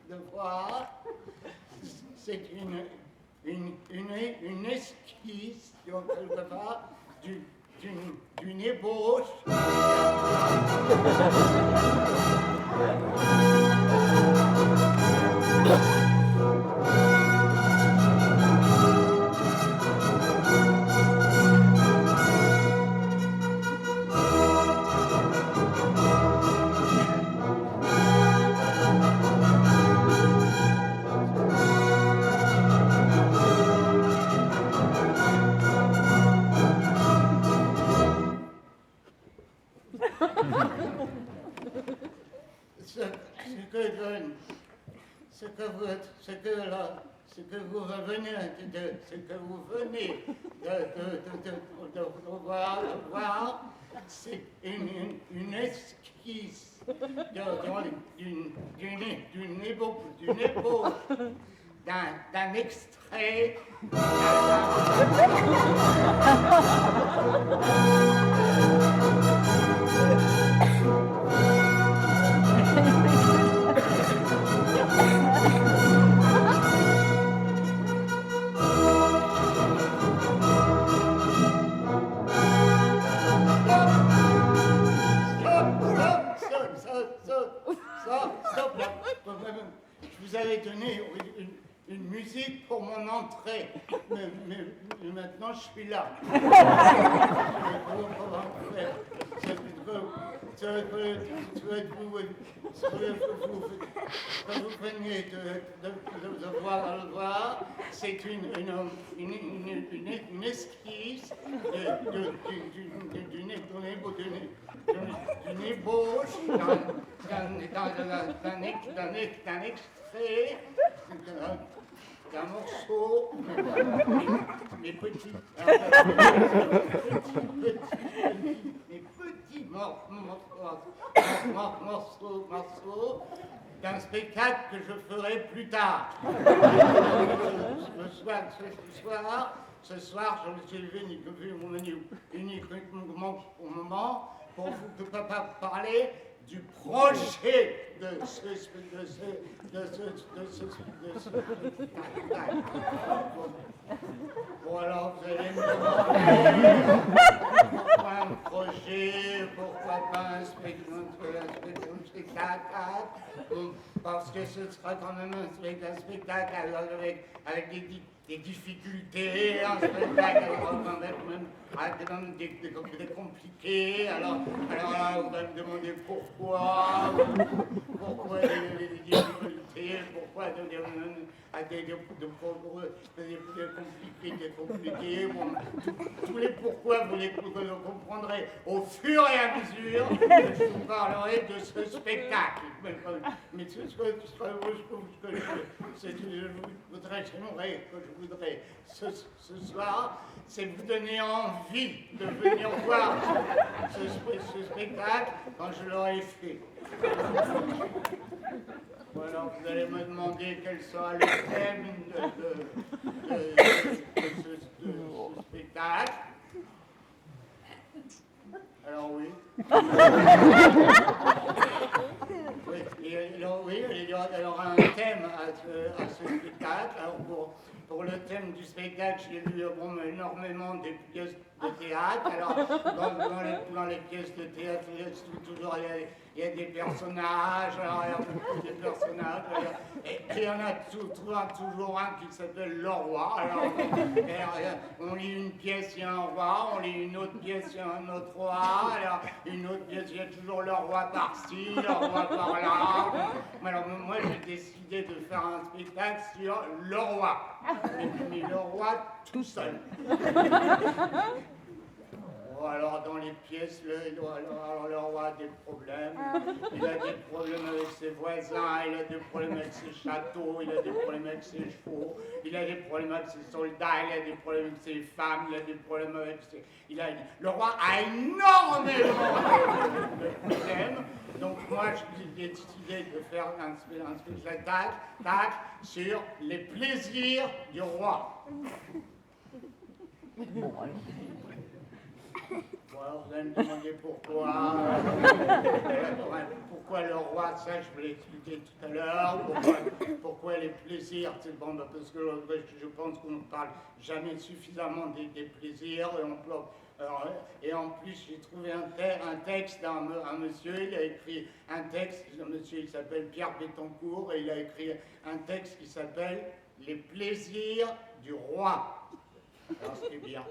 de voir, c'est une esquisse, quelque part, d'une ébauche. Ce que vous venez de voir, c'est une esquisse d'une ébauche, d'un extrait. Je vous avais donné une musique pour mon entrée, mais maintenant je suis là. Vous venez de voir, c'est une esquisse d'une ébauche d'un extrait d'un morceau, mes petits morceaux d'un spectacle que je ferai plus tard. Ce soir, je me suis venu uniquement au moment pour vous parler du projet de ce spectacle. Bon, alors vous allez me demander pourquoi un projet, pourquoi pas un spectacle. Bon, parce que ce sera quand même un spectacle avec des difficultés, un spectacle quand même des compliqués. Alors là, vous allez me demander pourquoi des difficultés, pourquoi des compliqués. Bon, tous les pourquoi vous les comprendrez au fur et à mesure que je vous parlerai de ce spectacle. Mais ce que je voudrais ce soir, c'est vous donner envie de venir voir ce spectacle quand je l'aurai fait. Voilà, vous allez me demander quel sera le thème de ce spectacle. Alors oui. Il y aura un thème à ce spectacle. Alors pour le thème du spectacle, j'ai lu énormément des pièces de théâtre. Alors dans les pièces de théâtre, il y a des personnages. Alors il y a beaucoup de personnages. Et il y en a toujours un qui s'appelle le roi. Alors on lit une pièce, il y a un roi. On lit une autre pièce, il y a un autre roi. Alors une autre pièce, il y a toujours le roi par-ci, le roi par-là. Alors moi j'ai décidé de faire un spectacle sur le roi. Mais le roi tout seul. Alors dans les pièces, le roi a des problèmes. Il a des problèmes avec ses voisins, il a des problèmes avec ses châteaux, il a des problèmes avec ses chevaux, il a des problèmes avec ses soldats, il a des problèmes avec ses femmes, il a des problèmes avec ses... Le roi a énormément de problèmes. Donc moi j'ai décidé de faire un spectacle sur les plaisirs du roi. Alors, vous allez me demander pourquoi. Pourquoi le roi, ça je vous l'ai expliqué tout à l'heure. Pourquoi les plaisirs, c'est bon, parce que je pense qu'on ne parle jamais suffisamment des plaisirs. Et en plus, j'ai trouvé un texte d'un monsieur, il a écrit un texte, le monsieur il s'appelle Pierre Bettencourt, et il a écrit un texte qui s'appelle « Les plaisirs du roi ». Alors c'était bien.